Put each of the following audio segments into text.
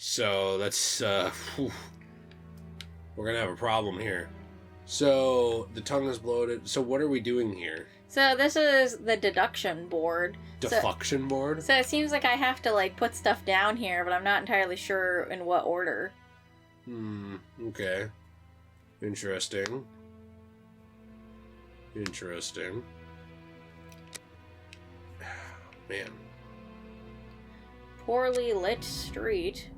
So that's, whew. We're gonna have a problem here. So the tongue is bloated. So what are we doing here? So this is the deduction board. Defuction board? So it seems like I have to, like, put stuff down here, but I'm not entirely sure in what order. Okay. Interesting. Interesting. Man. Poorly lit street.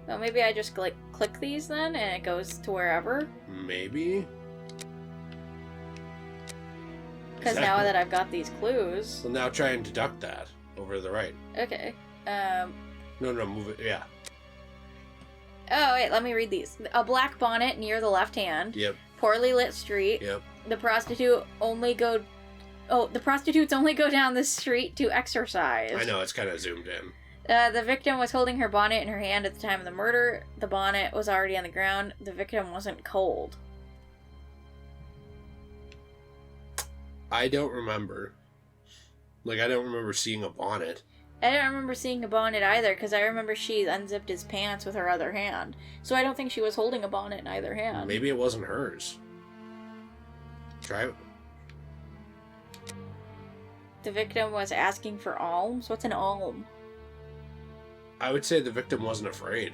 Well, maybe I just, like, click these then, and it goes to wherever? Maybe? Because now that I've got these clues... Well, now try and deduct that over to the right. Okay. No, move it. Yeah. Oh, wait, let me read these. A black bonnet near the left hand. Yep. Poorly lit street. Yep. The prostitutes only go down the street to exercise. I know, it's kind of zoomed in. The victim was holding her bonnet in her hand at the time of the murder. The bonnet was already on the ground. The victim wasn't cold. I don't remember. Like, I don't remember seeing a bonnet. I don't remember seeing a bonnet either, because I remember she unzipped his pants with her other hand. So I don't think she was holding a bonnet in either hand. Maybe it wasn't hers. Try it. The victim was asking for alms? What's an alm? I would say the victim wasn't afraid.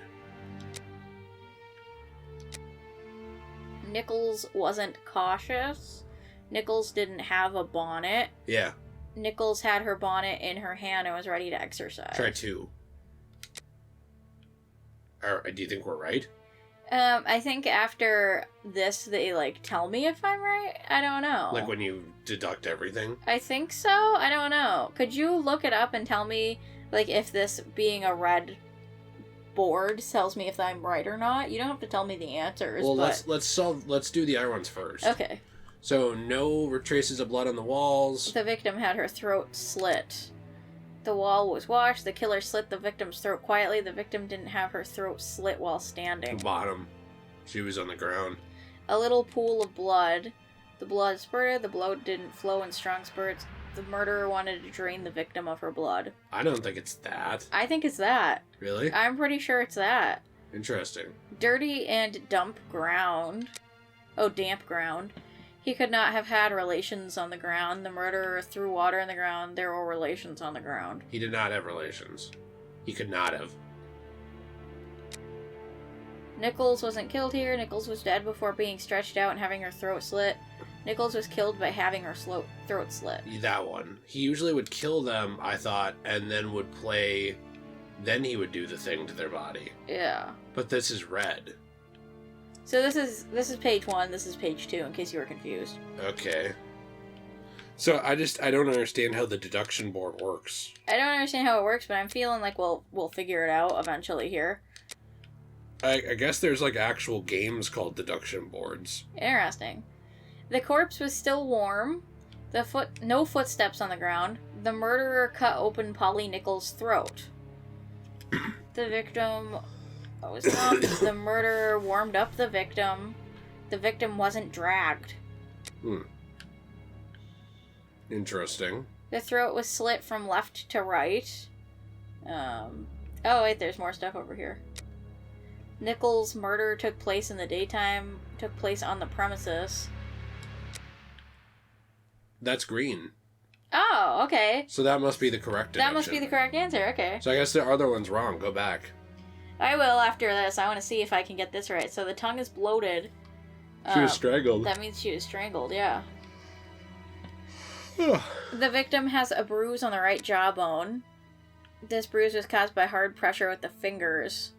Nichols wasn't cautious. Nichols didn't have a bonnet. Yeah. Nichols had her bonnet in her hand and was ready to exercise. Try two. Do you think we're right? I think after this, they, like, tell me if I'm right? I don't know. Like when you deduct everything? I think so? I don't know. Could you look it up and tell me, like, if this being a red board tells me if I'm right or not? You don't have to tell me the answers, well, but... let's do the other ones first. Okay. So, no traces of blood on the walls. The victim had her throat slit. The wall was washed. The killer slit the victim's throat quietly. The victim didn't have her throat slit while standing. The bottom. She was on the ground. A little pool of blood. The blood spurted. The blood didn't flow in strong spurts. The murderer wanted to drain the victim of her blood. I don't think it's that. I think it's that. Really? I'm pretty sure it's that. Interesting. Dirty and damp ground. Oh, damp ground. He could not have had relations on the ground. The murderer threw water in the ground. There were relations on the ground. He did not have relations. He could not have. Nichols wasn't killed here. Nichols was dead before being stretched out and having her throat slit. Nichols was killed by having her throat slit. That one. He usually would kill them, I thought, and then would play... Then he would do the thing to their body. Yeah. But this is red. So this is page 1, this is page 2, in case you were confused. Okay. So I don't understand how the deduction board works. I don't understand how it works, but I'm feeling like we'll figure it out eventually here. I guess there's like actual games called deduction boards. Interesting. The corpse was still warm. No footsteps on the ground. The murderer cut open Polly Nichols' throat. The victim was numbed. The murderer warmed up the victim. The victim wasn't dragged. Interesting. The throat was slit from left to right. Oh wait, there's more stuff over here. Nichols' murder took place in the daytime. Took place on the premises. That's green. Oh, okay. So that must be the correct deduction. That must be the correct answer, okay. So I guess the other one's wrong. Go back. I will after this. I want to see if I can get this right. So the tongue is bloated. She was strangled. That means she was strangled, yeah. The victim has a bruise on the right jawbone. This bruise was caused by hard pressure with the fingers.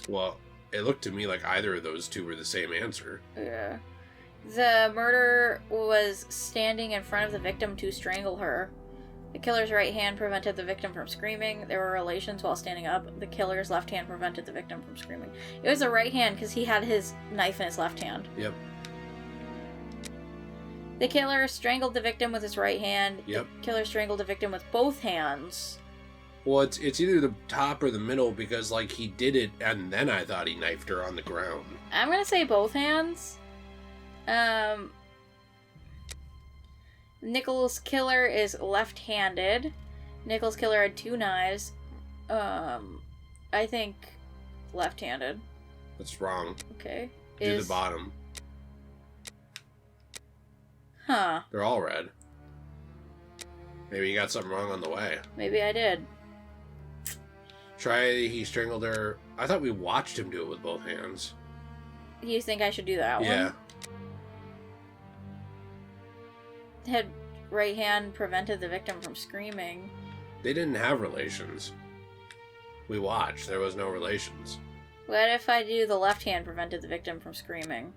Well, it looked to me like either of those two were the same answer. Yeah. The murderer was standing in front of the victim to strangle her. The killer's right hand prevented the victim from screaming. There were relations while standing up. The killer's left hand prevented the victim from screaming. It was the right hand because he had his knife in his left hand. Yep. The killer strangled the victim with his right hand. Yep. The killer strangled the victim with both hands. Well, it's either the top or the middle because, like, he did it and then I thought he knifed her on the ground. I'm gonna say both hands. Nichols' killer is left-handed. Nichols' killer had 2 knives. I think left-handed. That's wrong. Okay. Do the bottom. Huh. They're all red. Maybe you got something wrong on the way. Maybe I did. He strangled her. I thought we watched him do it with both hands. You think I should do that one? Yeah. Had right hand prevented the victim from screaming. They didn't have relations. We watched. There was no relations. What if I do the left hand prevented the victim from screaming?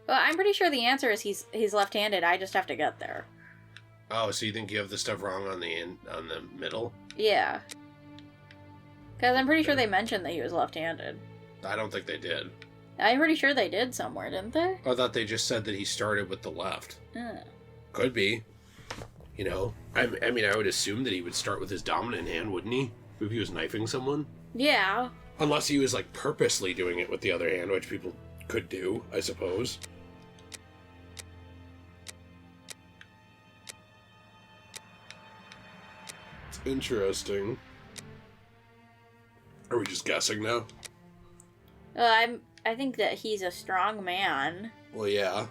Well, I'm pretty sure the answer is he's left-handed. I just have to get there. Oh, so you think you have the stuff wrong on the middle? Yeah. Because I'm pretty sure they mentioned that he was left-handed. I don't think they did. I'm pretty sure they did somewhere, didn't they? I thought they just said that he started with the left. Could be. You know, I mean, I would assume that he would start with his dominant hand, wouldn't he? If he was knifing someone? Yeah. Unless he was, like, purposely doing it with the other hand, which people could do, I suppose. It's interesting. Are we just guessing now? I think that he's a strong man. Well, yeah.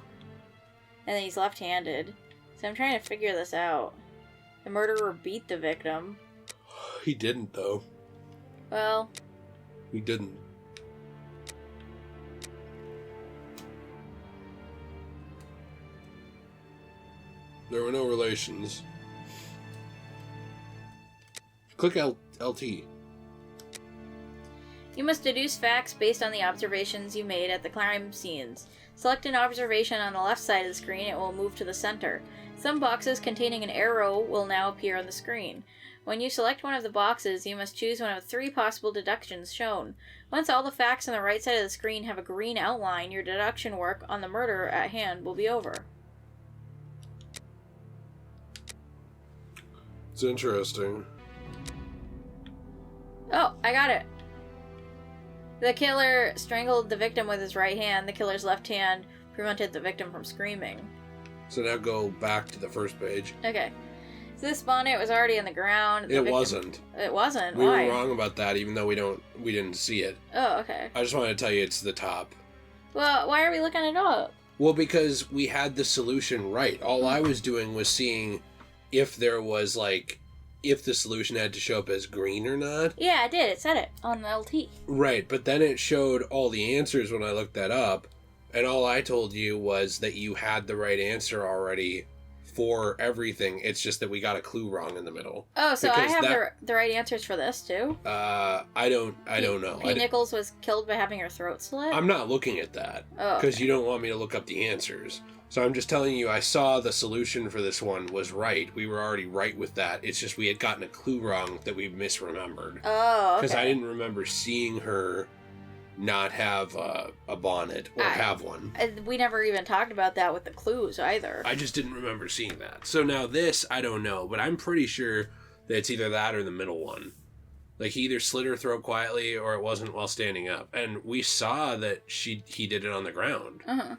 And he's left-handed. So I'm trying to figure this out. The murderer beat the victim. He didn't, though. Well... He didn't. There were no relations. Click LT. You must deduce facts based on the observations you made at the crime scenes. Select an observation on the left side of the screen. It will move to the center. Some boxes containing an arrow will now appear on the screen. When you select one of the boxes, you must choose one of 3 possible deductions shown. Once all the facts on the right side of the screen have a green outline, your deduction work on the murder at hand will be over. It's interesting. Oh, I got it. The killer strangled the victim with his right hand. The killer's left hand prevented the victim from screaming. So now go back to the first page. Okay. So this bonnet was already on the ground. It wasn't. It wasn't? We Why? were wrong about that, even though we didn't see it. Oh, okay. I just wanted to tell you it's the top. Well, why are we looking it up? Well, because we had the solution right. All I was doing was seeing if there was, like, if the solution had to show up as green or not. Yeah, it did. It said it on the LT. Right, but then it showed all the answers when I looked that up, and all I told you was that you had the right answer already for everything. It's just that we got a clue wrong in the middle. Oh, so I have the right answers for this too? I don't know. P. Nichols was killed by having her throat slit? I'm not looking at that. Oh. Because you don't want me to look up the answers. So I'm just telling you, I saw the solution for this one was right. We were already right with that. It's just we had gotten a clue wrong that we misremembered. Oh, okay. Because I didn't remember seeing her not have a bonnet or have one. We never even talked about that with the clues either. I just didn't remember seeing that. So now this, I don't know, but I'm pretty sure that it's either that or the middle one. Like, he either slit her throat quietly or it wasn't while standing up. And we saw that he did it on the ground. Uh-huh.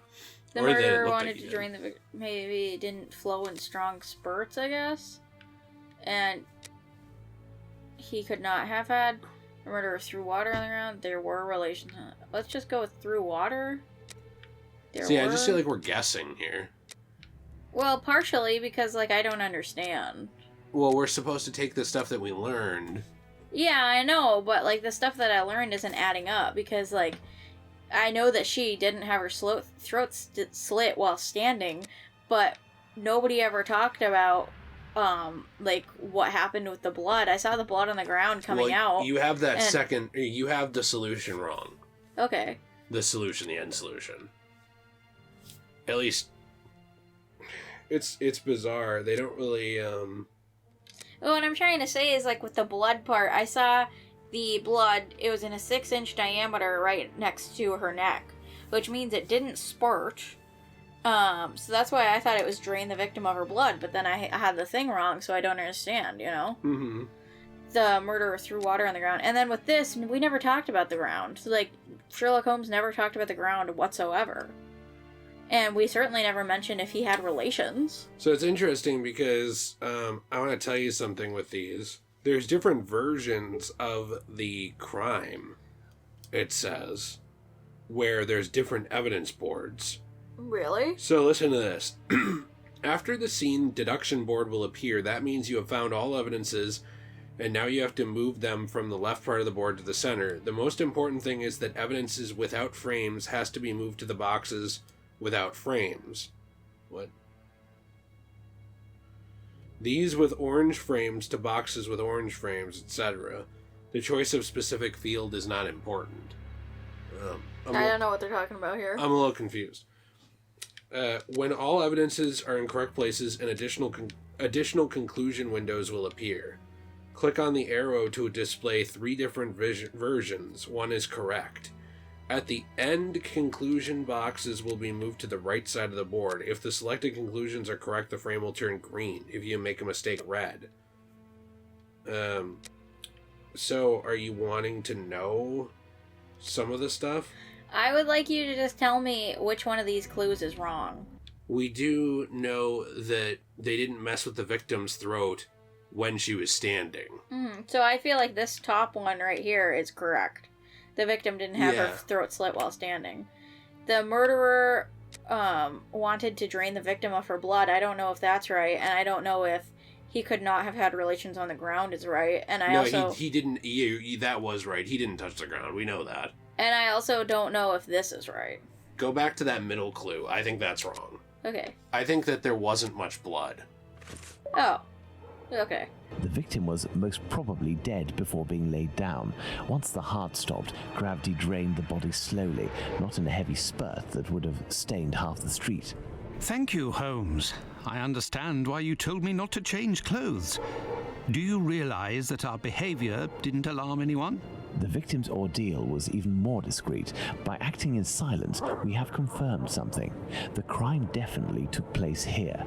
The murderer wanted to drain the... Maybe it didn't flow in strong spurts, I guess. And he could not have had... The murderer threw water on the ground. There were relations. Let's just go with through water. I just feel like we're guessing here. Well, partially because, like, I don't understand. Well, we're supposed to take the stuff that we learned. Yeah, I know, but, like, the stuff that I learned isn't adding up because, like, I know that she didn't have her throat slit while standing, but nobody ever talked about... like what happened with the blood. I saw the blood on the ground coming out. You have that you have the solution wrong. Okay. The end solution. At least it's bizarre. They don't really What I'm trying to say is, like, with the blood part, I saw the blood, it was in a 6-inch diameter right next to her neck, which means it didn't spurt. So that's why I thought it was drain the victim of her blood, but then I had the thing wrong, so I don't understand, you know? Mm-hmm. The murderer threw water on the ground. And then with this, we never talked about the ground. So, like, Sherlock Holmes never talked about the ground whatsoever. And we certainly never mentioned if he had relations. So it's interesting because I want to tell you something with these. There's different versions of the crime, it says, where there's different evidence boards. Really? So listen to this. After the scene deduction board will appear, that means you have found all evidences, and now you have to move them from the left part of the board to the center. The most important thing is that evidences without frames has to be moved to the boxes without frames. What? These with orange frames to boxes with orange frames, etc. The choice of specific field is not important. I don't know what they're talking about here. I'm a little confused. When all evidences are in correct places, an additional conclusion windows will appear. Click on the arrow to display 3 different versions. One is correct. At the end, conclusion boxes will be moved to the right side of the board. If the selected conclusions are correct, the frame will turn green. If you make a mistake, red. So, are you wanting to know some of the stuff? I would like you to just tell me which one of these clues is wrong. We do know that they didn't mess with the victim's throat when she was standing. So I feel like this top one right here is correct. The victim didn't have her throat slit while standing. The murderer wanted to drain the victim of her blood. I don't know if that's right, and I don't know if he could not have had relations on the ground is right. And he didn't. That was right. He didn't touch the ground. We know that. And I also don't know if this is right. Go back to that middle clue. I think that's wrong. Okay. I think that there wasn't much blood. Oh. Okay. The victim was most probably dead before being laid down. Once the heart stopped, gravity drained the body slowly, not in a heavy spurt that would have stained half the street. Thank you, Holmes. I understand why you told me not to change clothes. Do you realize that our behavior didn't alarm anyone? The victim's ordeal was even more discreet. By acting in silence, we have confirmed something. The crime definitely took place here.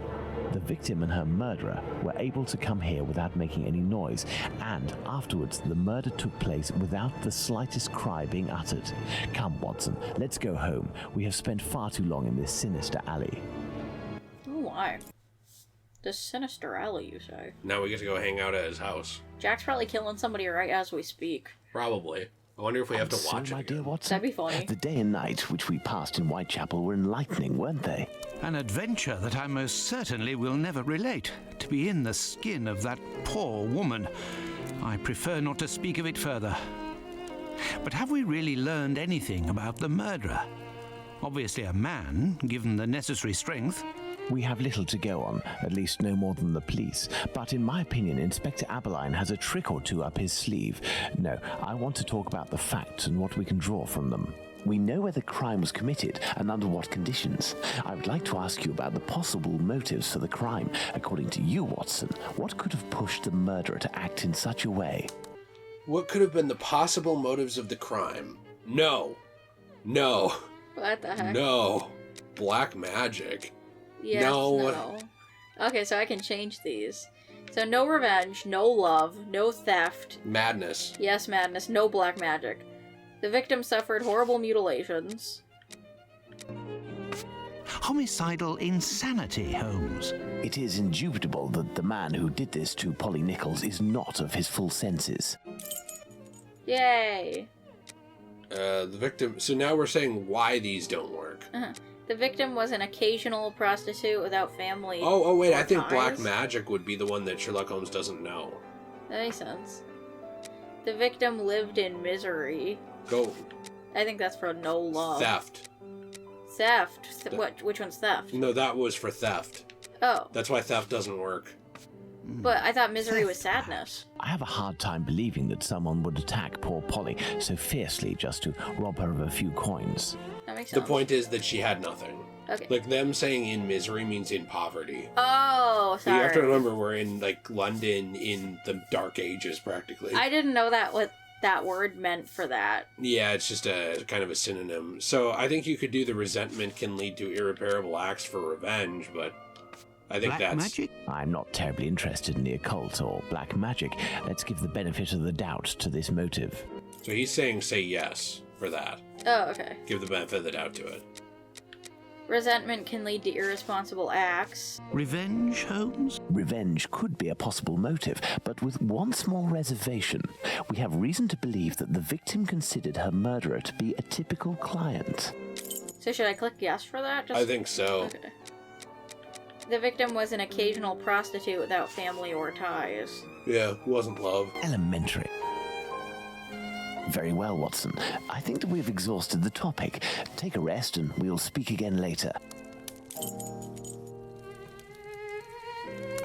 The victim and her murderer were able to come here without making any noise, and afterwards the murder took place without the slightest cry being uttered. Come, Watson, let's go home. We have spent far too long in this sinister alley. Oh, why? This sinister alley, you say? Now we get to go hang out at his house. Jack's probably killing somebody right as we speak. Probably. I wonder if we have to watch it my dear again. Watson, that'd be funny. The day and night which we passed in Whitechapel were enlightening, weren't they? An adventure that I most certainly will never relate. To be in the skin of that poor woman. I prefer not to speak of it further. But have we really learned anything about the murderer? Obviously a man, given the necessary strength. We have little to go on, at least no more than the police. But in my opinion, Inspector Aberline has a trick or two up his sleeve. No, I want to talk about the facts and what we can draw from them. We know where the crime was committed and under what conditions. I would like to ask you about the possible motives for the crime. According to you, Watson, what could have pushed the murderer to act in such a way? What could have been the possible motives of the crime? No. What the heck? No. Black magic. Yes, no. Okay, so I can change these. So no revenge, no love, no theft. Madness. Yes, madness, no black magic. The victim suffered horrible mutilations. Homicidal insanity, Holmes. It is indubitable that the man who did this to Polly Nichols is not of his full senses. Yay. The victim... So now we're saying why these don't work. The victim was an occasional prostitute without family. Oh, wait, I think ties. black magic would be the one that Sherlock Holmes doesn't know. That makes sense. The victim lived in misery. Go. I think that's for no love. Theft. Theft? Which one's theft? No, that was for theft. Oh. That's why theft doesn't work. But I thought misery was sadness. I have a hard time believing that someone would attack poor Polly so fiercely just to rob her of a few coins. That makes sense. The point is that she had nothing. Okay. Like, them saying in misery means in poverty. Oh, sorry. You have to remember we're in, like, London in the Dark Ages, practically. I didn't know that what that word meant for that. Yeah, it's just a kind of a synonym. So I think you could do the resentment can lead to irreparable acts for revenge, but I think Black magic? I'm not terribly interested in the occult or black magic. Let's give the benefit of the doubt to this motive. So he's saying say yes for that. Oh, okay. Give the benefit of the doubt to it. Resentment can lead to irresponsible acts. Revenge, Holmes? Revenge could be a possible motive, but with one small reservation. We have reason to believe that the victim considered her murderer to be a typical client. So should I click yes for that? I think so. Okay. The victim was an occasional prostitute without family or ties. Yeah, wasn't love. Elementary. Very well, Watson. I think that we've exhausted the topic. Take a rest and we'll speak again later.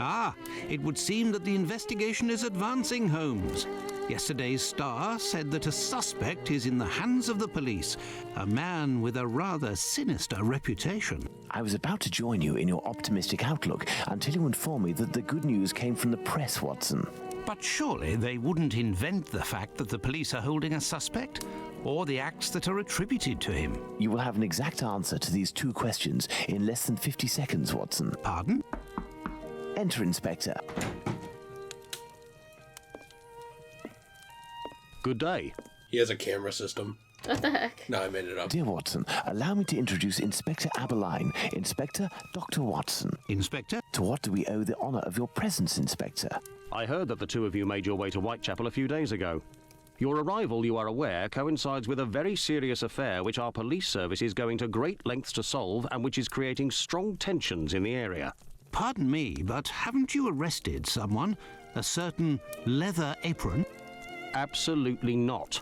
Ah, it would seem that the investigation is advancing, Holmes. Yesterday's Star said that a suspect is in the hands of the police, a man with a rather sinister reputation. I was about to join you in your optimistic outlook until you informed me that the good news came from the press, Watson. But surely they wouldn't invent the fact that the police are holding a suspect, or the acts that are attributed to him. You will have an exact answer to these two questions in less than 50 seconds, Watson. Pardon? Enter, Inspector. Good day. He has a camera system. What the heck? No, I made it up. Dear Watson, allow me to introduce Inspector Aberline, Inspector Dr. Watson. Inspector? To what do we owe the honour of your presence, Inspector? I heard that the two of you made your way to Whitechapel a few days ago. Your arrival, you are aware, coincides with a very serious affair which our police service is going to great lengths to solve and which is creating strong tensions in the area. Pardon me, but haven't you arrested someone? A certain Leather Apron? Absolutely not.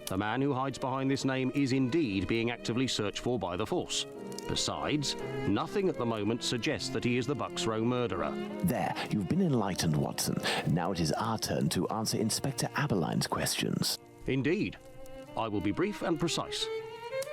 The man who hides behind this name is indeed being actively searched for by the force. Besides, nothing at the moment suggests that he is the Bucks Row murderer. There, you've been enlightened, Watson. Now it is our turn to answer Inspector Aberline's questions. Indeed. I will be brief and precise.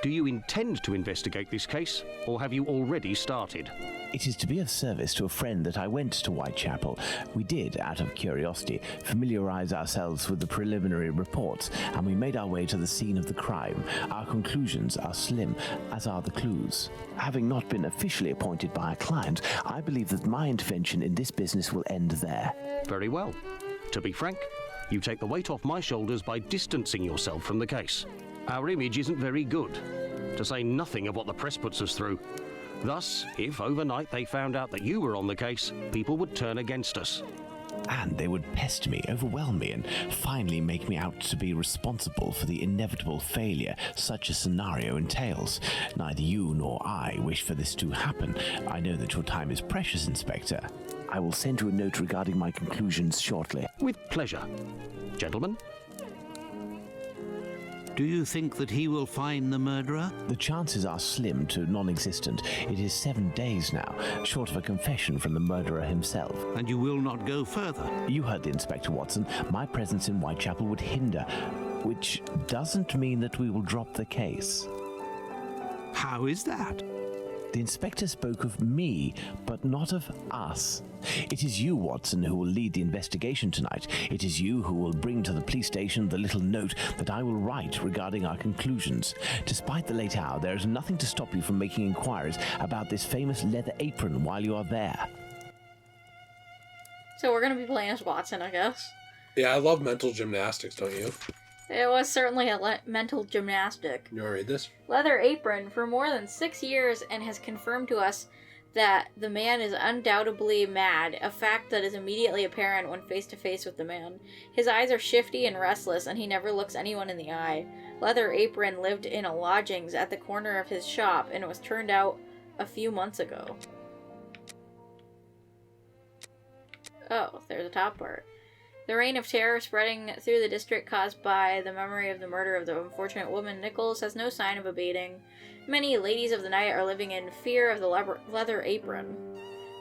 Do you intend to investigate this case, or have you already started? It is to be of service to a friend that I went to Whitechapel. We did, out of curiosity, familiarize ourselves with the preliminary reports, and we made our way to the scene of the crime. Our conclusions are slim, as are the clues. Having not been officially appointed by a client, I believe that my intervention in this business will end there. Very well. To be frank, you take the weight off my shoulders by distancing yourself from the case. Our image isn't very good, to say nothing of what the press puts us through. Thus, if overnight they found out that you were on the case, people would turn against us. And they would pester me, overwhelm me, and finally make me out to be responsible for the inevitable failure such a scenario entails. Neither you nor I wish for this to happen. I know that your time is precious, Inspector. I will send you a note regarding my conclusions shortly. With pleasure. Gentlemen? Do you think that he will find the murderer? The chances are slim to non-existent. It is 7 days now, short of a confession from the murderer himself. And you will not go further? You heard the Inspector, Watson. My presence in Whitechapel would hinder, which doesn't mean that we will drop the case. How is that? The Inspector spoke of me, but not of us. It is you, Watson, who will lead the investigation tonight. It is you who will bring to the police station the little note that I will write regarding our conclusions. Despite the late hour, there is nothing to stop you from making inquiries about this famous Leather Apron while you are there. So we're gonna be playing as Watson, I guess. Yeah, I love mental gymnastics, don't you? It was certainly a mental gymnastic. You want to read this? Leather Apron for more than 6 years and has confirmed to us that the man is undoubtedly mad, a fact that is immediately apparent when face to face with the man. His eyes are shifty and restless, and he never looks anyone in the eye. Leather Apron lived in a lodgings at the corner of his shop and was turned out a few months ago. Oh, there's the top part. The reign of terror spreading through the district caused by the memory of the murder of the unfortunate woman Nichols has no sign of abating. Many ladies of the night are living in fear of the Leather Apron.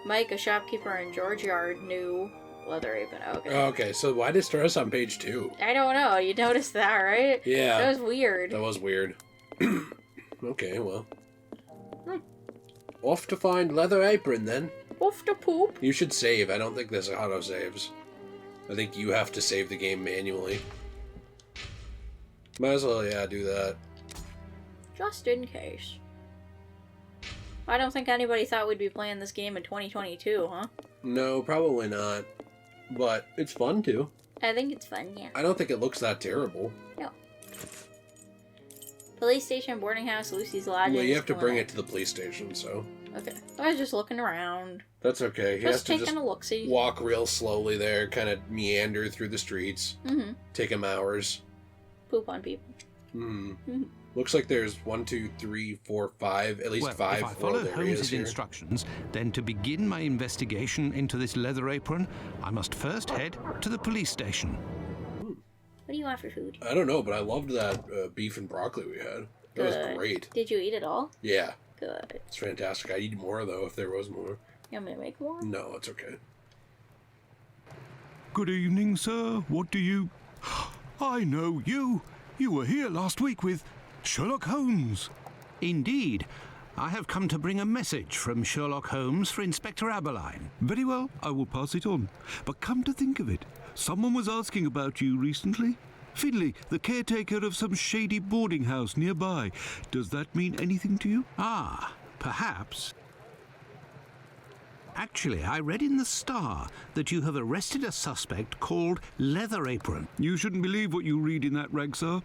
Mike, a shopkeeper in George Yard, knew Leather Apron. Okay, so why did it start us on page 2? I don't know. You noticed that, right? Yeah. That was weird. That was weird. Okay, well. Off to find Leather Apron, then. Off to poop. You should save. I don't think this auto-saves. I think you have to save the game manually. Might as well, yeah, do that. Just in case. I don't think anybody thought we'd be playing this game in 2022, huh? No, probably not. But it's fun, too. I think it's fun, yeah. I don't think it looks that terrible. No. Police station, boarding house, Lucy's lodging. Well, you have to bring it to the police station, so. Okay. I was just looking around. That's okay. He has to taking a look-see. walk real slowly there, kind of meander through the streets. Mm-hmm. Take him hours. Poop on people. Hmm. Looks like there's 1, 2, 3, 4, 5, at least Well, 5 if I follow areas Holmes's here. instructions, then to begin my investigation into this Leather Apron, I must first head to the police station. What do you want for food? I don't know, but I loved that beef and broccoli we had. That was great. Did you eat it all? Yeah. Good. It's fantastic. I'd eat more, though, if there was more. You want me to make more? No, it's okay. Good evening, sir. What do you... I know you. You were here last week with Sherlock Holmes. Indeed. I have come to bring a message from Sherlock Holmes for Inspector Aberline. Very well, I will pass it on. But come to think of it, someone was asking about you recently. Finley, the caretaker of some shady boarding house nearby. Does that mean anything to you? Ah, perhaps. Actually, I read in the Star that you have arrested a suspect called Leather Apron. You shouldn't believe what you read in that rag, sir.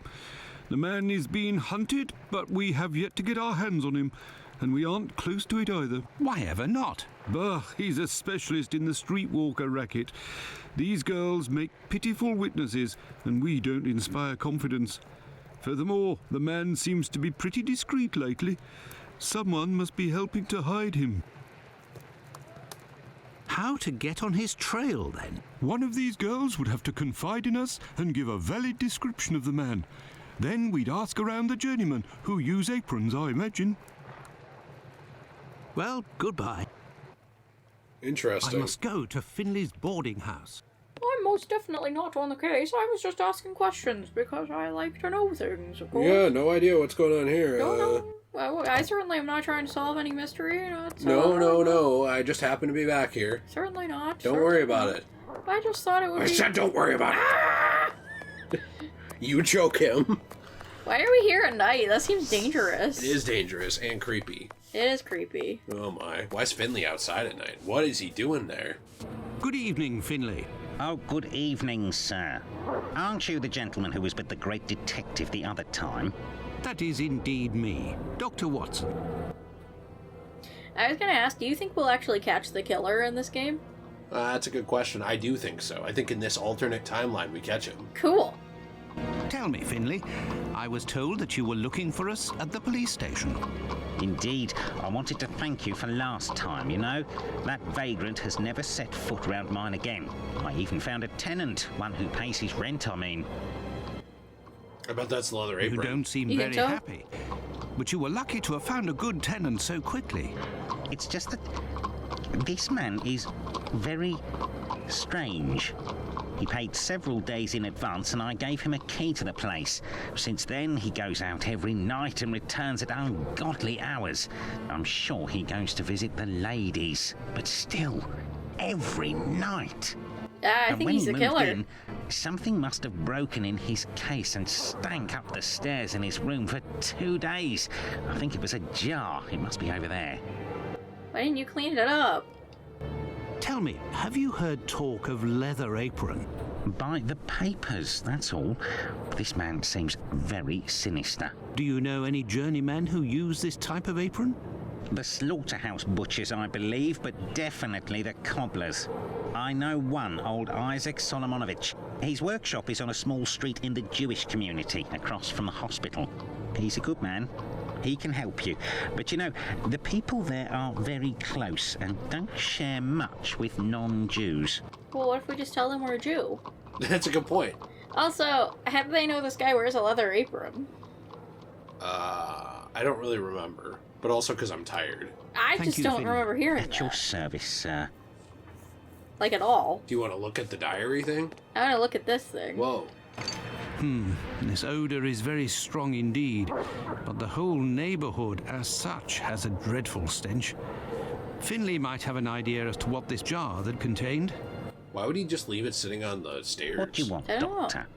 The man is being hunted, but we have yet to get our hands on him, and we aren't close to it either. Why ever not? Bah, he's a specialist in the streetwalker racket. These girls make pitiful witnesses, and we don't inspire confidence. Furthermore, the man seems to be pretty discreet lately. Someone must be helping to hide him. How to get on his trail, then? One of these girls would have to confide in us and give a valid description of the man. Then we'd ask around the journeymen, who use aprons, I imagine. Well, goodbye. Interesting. I must go to Finley's boarding house. I'm most definitely not on the case. I was just asking questions because I like to know things, of course. Yeah, no idea what's going on here. No. Well, I certainly am not trying to solve any mystery. No. I just happen to be back here. Certainly not. Don't worry about it. I just thought it would I be... said don't worry about it. You choke him. Why are we here at night? That seems dangerous. It is dangerous and creepy. It is creepy. Oh my. Why is Finley outside at night? What is he doing there? Good evening, Finley. Oh, good evening, sir. Aren't you the gentleman who was with the great detective the other time? That is indeed me, Dr. Watson. I was gonna ask, do you think we'll actually catch the killer in this game? That's a good question. I do think so. I think in this alternate timeline we catch him. Cool. Tell me, Finley, I was told that you were looking for us at the police station. Indeed, I wanted to thank you for last time, you know. That vagrant has never set foot round mine again. I even found a tenant, one who pays his rent, I mean. I bet that's the Leather Apron. You don't seem You very think so? happy. But you were lucky to have found a good tenant so quickly. It's just that this man is very strange. He paid several days in advance and I gave him a key to the place. Since then, he goes out every night and returns at ungodly hours. I'm sure he goes to visit the ladies, but still, every night. I And think when he's he the moved killer. in, something must have broken in his case and stank up the stairs in his room for 2 days. I think it was a jar. It must be over there. Why didn't you clean it up? Tell me, have you heard talk of Leather Apron? By the papers, that's all. This man seems very sinister. Do you know any journeymen who use this type of apron? The slaughterhouse butchers, I believe, but definitely the cobblers. I know one, old Isaac Solomonovich. His workshop is on a small street in the Jewish community, across from the hospital. He's a good man. He can help you. But you know, the people there are very close and don't share much with non-Jews. Well, what if we just tell them we're a Jew? That's a good point. Also, how do they know this guy wears a leather apron? I don't really remember. But also because I'm tired. I Thank just you, don't Finley. remember hearing At your that. service, sir. Like, at all. Do you want to look at the diary thing? I want to look at this thing. Whoa. This odor is very strong indeed, but the whole neighborhood as such has a dreadful stench. Finley might have an idea as to what this jar that contained. Why would he just leave it sitting on the stairs? What do you want, I don't know. Doctor?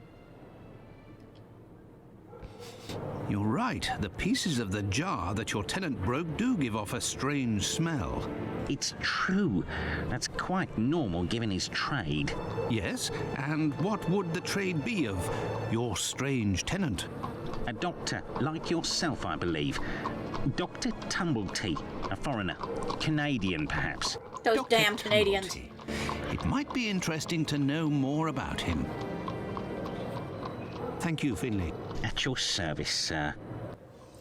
You're right, the pieces of the jar that your tenant broke do give off a strange smell. It's true. That's quite normal given his trade. Yes, and what would the trade be of your strange tenant? A doctor, like yourself, I believe. Dr. Tumblety, a foreigner. Canadian, perhaps. Those Dr. damn Canadians. Tumblety. It might be interesting to know more about him. Thank you, Finley. At your service, sir.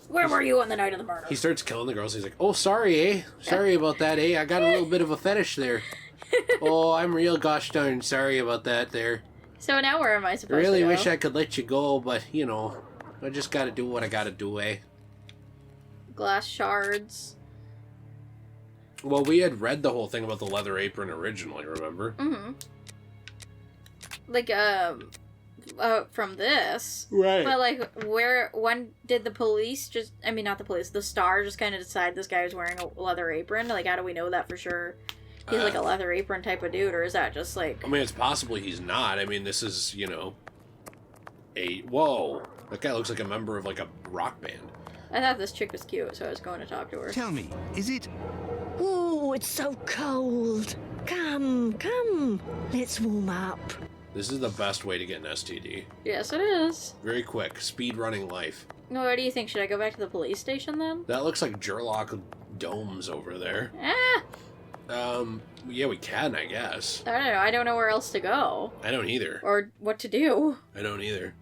Where were you on the night of the murder? He starts killing the girls. He's like, oh, sorry, eh? Sorry about that, eh? I got a little bit of a fetish there. Oh, I'm real gosh darn sorry about that there. So now where am I supposed Really to go? wish I could let you go, but, you know, I just gotta do what I gotta do, eh? Glass shards. Well, we had read the whole thing about the Leather Apron originally, remember? Mm-hmm. Like, from this. Right. But, like, when did the police not the police, the Star just kind of decide this guy was wearing a leather apron? Like, how do we know that for sure? He's like a leather apron type of dude, or is that just like... I mean, it's possible he's not. I mean, this is, whoa. That guy looks like a member of, like, a rock band. I thought this chick was cute, so I was going to talk to her. Tell me, is it... Oh, it's so cold. Come. Let's warm up. This is the best way to get an STD. Yes, it is. Very quick. Speed running life. No, what do you think? Should I go back to the police station then? That looks like Sherlock domes over there. Ah! Yeah, we can, I guess. I don't know. I don't know where else to go. I don't either. Or what to do. I don't either.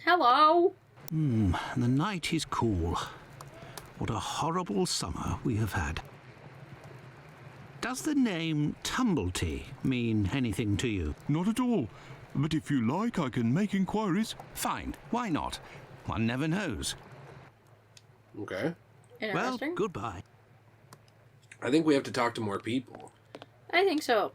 Hello? The night is cool. What a horrible summer we have had. Does the name Tumblety mean anything to you? Not at all. But if you like, I can make inquiries. Fine, why not? One never knows. Okay. Well, Interesting. goodbye. I think we have to talk to more people. I think so.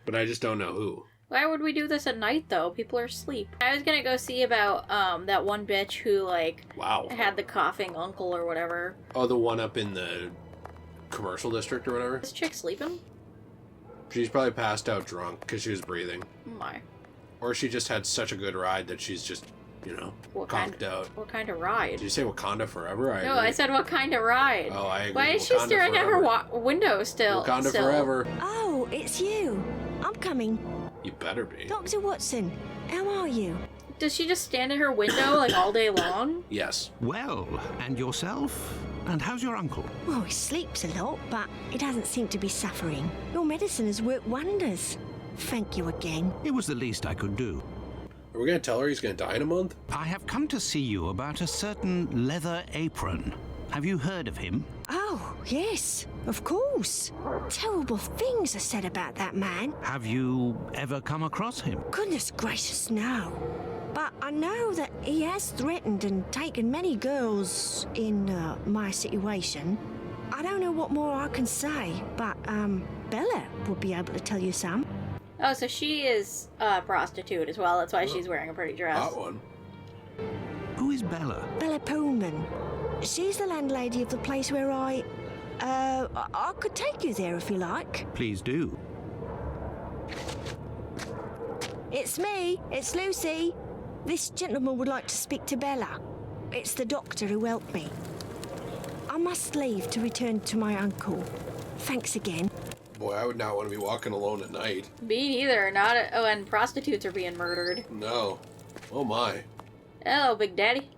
But I just don't know who. Why would we do this at night, though? People are asleep. I was gonna go see about, that one bitch who, like... Wow. Had the coughing uncle or whatever. Oh, the one up in the commercial district or whatever? Is this chick sleeping? She's probably passed out drunk because she was breathing. Oh my. Or she just had such a good ride that she's just, conked out. What kind of ride? Did you say Wakanda forever? No, I said what kind of ride. Oh, I agree. Why is she Wakanda staring forever. at her window still? Wakanda forever. Oh, it's you. I'm coming. You better be. Dr. Watson, how are you? Does she just stand at her window, like, all day long? Yes. Well, and yourself? And how's your uncle? Well, he sleeps a lot, but he doesn't seem to be suffering. Your medicine has worked wonders. Thank you again. It was the least I could do. Are we going to tell her he's going to die in a month? I have come to see you about a certain Leather Apron. Have you heard of him? Oh, yes, of course. Terrible things are said about that man. Have you ever come across him? Goodness gracious, no. But I know that he has threatened and taken many girls in my situation. I don't know what more I can say, but Bella would be able to tell you some. Oh, so she is a prostitute as well. That's why she's wearing a pretty dress. Hot one. Who is Bella? Bella Pullman. She's the landlady of the place where I could take you there if you like. Please do. It's me. It's Lucy. This gentleman would like to speak to Bella. It's the doctor who helped me. I must leave to return to my uncle. Thanks again. Boy, I would not want to be walking alone at night. Me neither. And prostitutes are being murdered. No. Oh my. Hello, Big Daddy.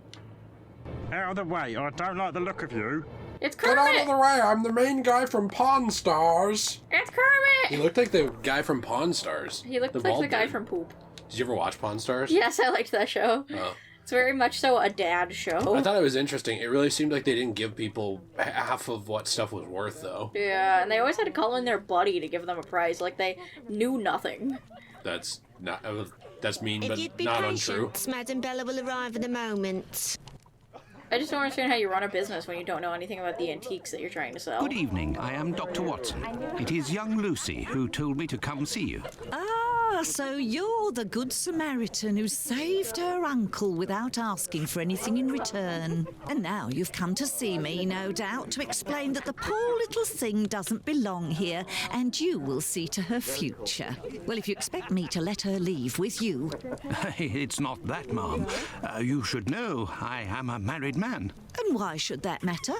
Out of the way, I don't like the look of you. It's Get out of Kermit! the way, I'm the main guy from Pawn Stars. It's He Kermit! looked like the guy from Pawn Stars. He looked like bald the guy dude. from Poop. Did you ever watch Pawn Stars? Yes, I liked that show. Oh. It's very much so a dad show. I thought it was interesting. It really seemed like they didn't give people half of what stuff was worth, though. Yeah, and they always had to call in their buddy to give them a prize, like they knew nothing. That's not. That's mean, If but you'd be not untrue. patient, Madam Bella will arrive in a moment. I just don't understand how you run a business when you don't know anything about the antiques that you're trying to sell. Good evening. I am Dr. Watson. It is young Lucy who told me to come see you. Ah, so you're the Good Samaritan who saved her uncle without asking for anything in return. And now you've come to see me, no doubt, to explain that the poor little thing doesn't belong here, and you will see to her future. Well, if you expect me to let her leave with you... It's not that, ma'am. You should know I am a married man. And why should that matter?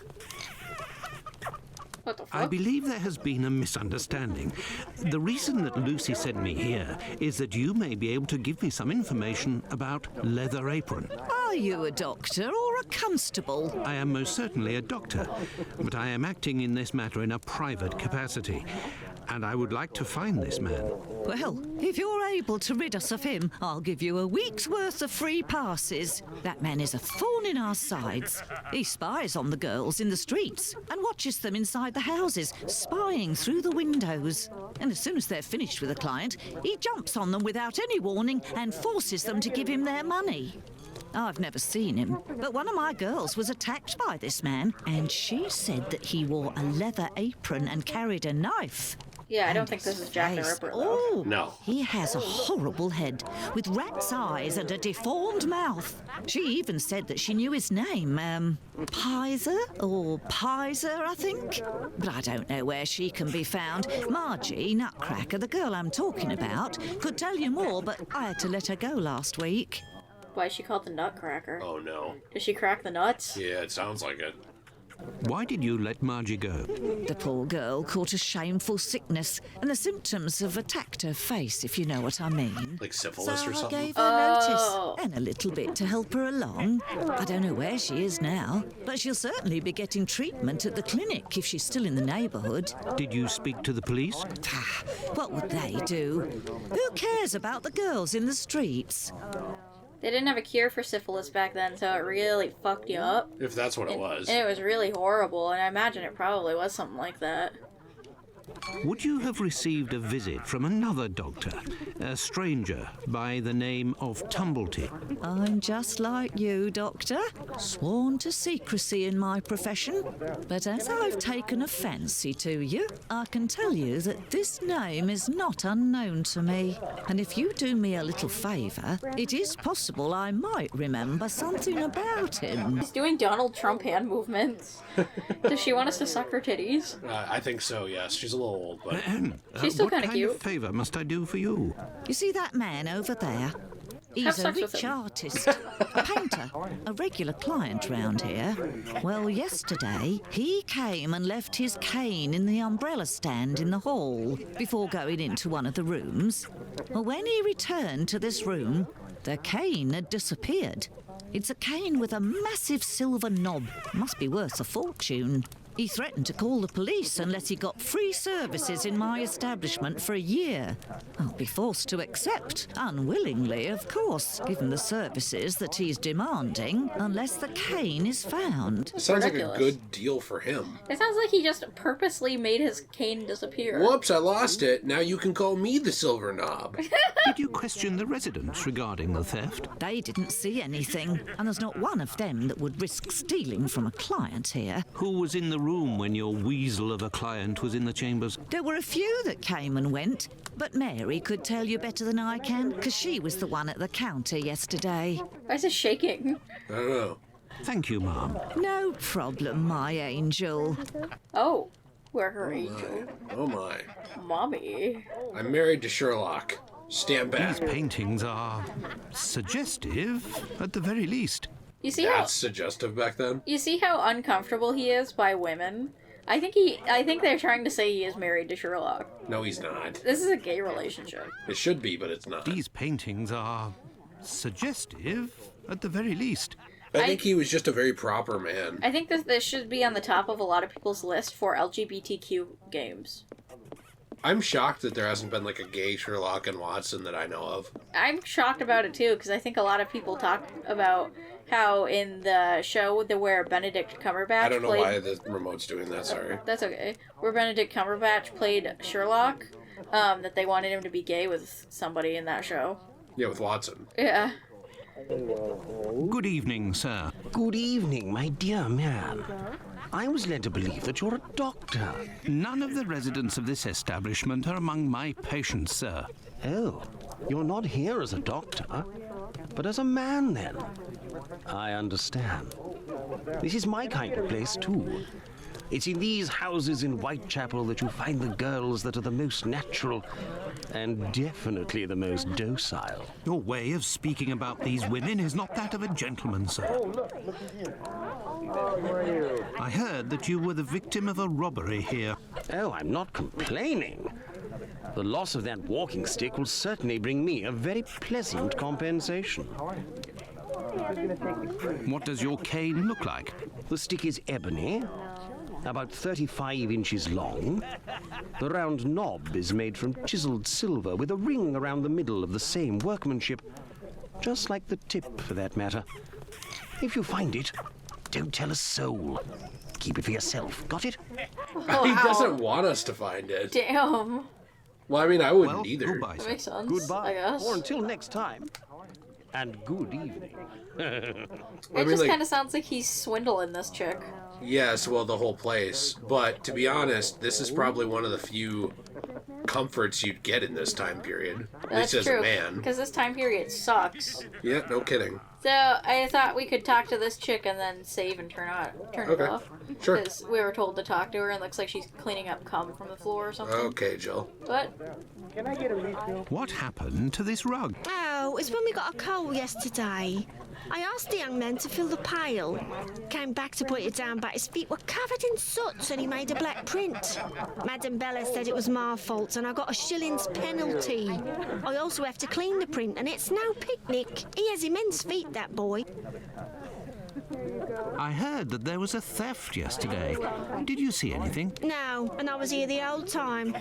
What the fuck? I believe there has been a misunderstanding. The reason that Lucy sent me here is that you may be able to give me some information about Leather Apron. Are you a doctor or a constable? I am most certainly a doctor, but I am acting in this matter in a private capacity, and I would like to find this man. Well, if you're able to rid us of him, I'll give you a week's worth of free passes. That man is a thorn in our sides. He spies on the girls in the streets and watches them inside the houses, spying through the windows. And as soon as they're finished with a client, he jumps on them without any warning and forces them to give him their money. I've never seen him, but one of my girls was attacked by this man, and she said that he wore a leather apron and carried a knife. Yeah, I don't think this is Jack the Ripper, though. Oh, No. He has a horrible head with rat's eyes and a deformed mouth. She even said that she knew his name, Pizer or Pizer, I think. But I don't know where she can be found. Margie, Nutcracker, the girl I'm talking about, could tell you more, but I had to let her go last week. Why is she called the Nutcracker? Oh, no. Does she crack the nuts? Yeah, it sounds like it. Why did you let Margie go? The poor girl caught a shameful sickness, and the symptoms have attacked her face, if you know what I mean. Like syphilis So or I something? gave her notice, and a little bit to help her along. I don't know where she is now, but she'll certainly be getting treatment at the clinic if she's still in the neighbourhood. Did you speak to the police? What would they do? Who cares about the girls in the streets? They didn't have a cure for syphilis back then, so it really fucked you up. If that's what it was. And it was really horrible, and I imagine it probably was something like that. Would you have received a visit from another doctor, a stranger by the name of Tumblety? I'm just like you, Doctor. Sworn to secrecy in my profession. But as I've taken a fancy to you, I can tell you that this name is not unknown to me. And if you do me a little favour, it is possible I might remember something about him. He's doing Donald Trump hand movements. Does she want us to suck her titties? I think so, yes. She's a little old, but... She's still what kinda kind cute. of favour must I do for you? You see that man over there? He's a sex with rich him. artist, a painter, a regular client round here. Well, yesterday, he came and left his cane in the umbrella stand in the hall before going into one of the rooms. Well, when he returned to this room, the cane had disappeared. It's a cane with a massive silver knob. Must be worth a fortune. He threatened to call the police unless he got free services in my establishment for a year. I'll be forced to accept, unwillingly, of course, given the services that he's demanding, unless the cane is found. Sounds like a Ridiculous. good deal for him. It sounds like he just purposely made his cane disappear. Whoops, I lost it. Now you can call me the silver knob. Did you question the residents regarding the theft? They didn't see anything, and there's not one of them that would risk stealing from a client here. Who was in the room when your weasel of a client was in the chambers? There were a few that came and went, but Mary could tell you better than I can, because she was the one at the counter yesterday. Why is it shaking? I don't know. Thank you, Ma'am. No problem, my angel. Oh, we're her angel. Oh my. Mommy. I'm married to Sherlock. Stand back. These paintings are suggestive, at the very least. You see That's suggestive back then? You see how uncomfortable he is by women? I think they're trying to say he is married to Sherlock. No, he's not. This is a gay relationship. It should be, but it's not. These paintings are suggestive, at the very least. I think he was just a very proper man. I think this should be on the top of a lot of people's list for LGBTQ games. I'm shocked that there hasn't been like a gay Sherlock and Watson that I know of. I'm shocked about it too, because I think a lot of people talk about how in the show where Benedict Cumberbatch I don't know played... why the remote's doing that, sorry. That's okay. Where Benedict Cumberbatch played Sherlock, that they wanted him to be gay with somebody in that show. Yeah, with Watson. Yeah. Good evening, sir. Good evening, my dear man. I was led to believe that you're a doctor. None of the residents of this establishment are among my patients, sir. Oh, you're not here as a doctor, but as a man, then. I understand. This is my kind of place, too. It's in these houses in Whitechapel that you find the girls that are the most natural and definitely the most docile. Your way of speaking about these women is not that of a gentleman, sir. I heard that you were the victim of a robbery here. Oh, I'm not complaining. The loss of that walking stick will certainly bring me a very pleasant compensation. What does your cane look like? The stick is ebony, about 35 inches long. The round knob is made from chiseled silver with a ring around the middle of the same workmanship. Just like the tip, for that matter. If you find it, don't tell a soul. Keep it for yourself. Got it? Oh, He wow. doesn't want us to find it. Damn. Well, I mean, I wouldn't Well, either. goodbye, That sir. makes sense. Goodbye. I guess. Or until next time. And good evening. It I mean, just like- kind of sounds like he's swindling this chick. Yes, well, the whole place. But to be honest, this is probably one of the few comforts you'd get in this time period. At That's least as true. a man. Because this time period sucks. Yeah, no kidding. So I thought we could talk to this chick and then save and turn it Okay. off. Sure. Because we were told to talk to her and it looks like she's cleaning up cum from the floor or something. Okay, Jill. But What happened to this rug? Oh, it's when we got a coal yesterday. I asked the young man to fill the pail. Came back to put it down, but his feet were covered in soot and he made a black print. Madam Bella said it was my fault and I got a shilling's penalty. I also have to clean the print and it's no picnic. He has immense feet, that boy. I heard that there was a theft yesterday. Did you see anything? No, and I was here the whole time.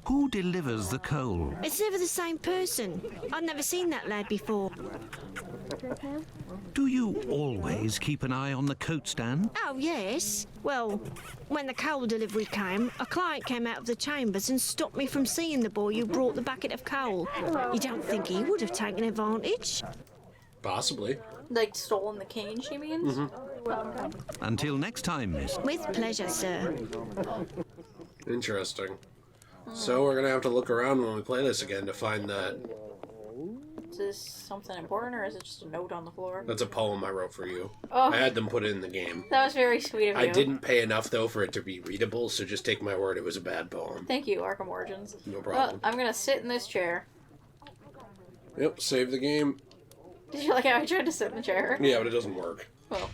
Who delivers the coal? It's never the same person. I've never seen that lad before. Do you always keep an eye on the coat stand? Oh, yes. Well, when the coal delivery came, a client came out of the chambers and stopped me from seeing the boy who brought the bucket of coal. You don't think he would have taken advantage? Possibly. like stolen the cane, she means? Until next time, miss. With pleasure, sir. Interesting. So we're gonna have to look around when we play this again to find that. Is this something important, or is it just a note on the floor? That's a poem I wrote for you. Oh. I had them put it in the game. That was very sweet of you. I didn't pay enough, though, for it to be readable, so just take my word it was a bad poem. Thank you, Arkham Origins. No problem. Well, I'm gonna sit in this chair. Yep, save the game. Did you like how I tried to sit in the chair? Yeah, but it doesn't work. Well.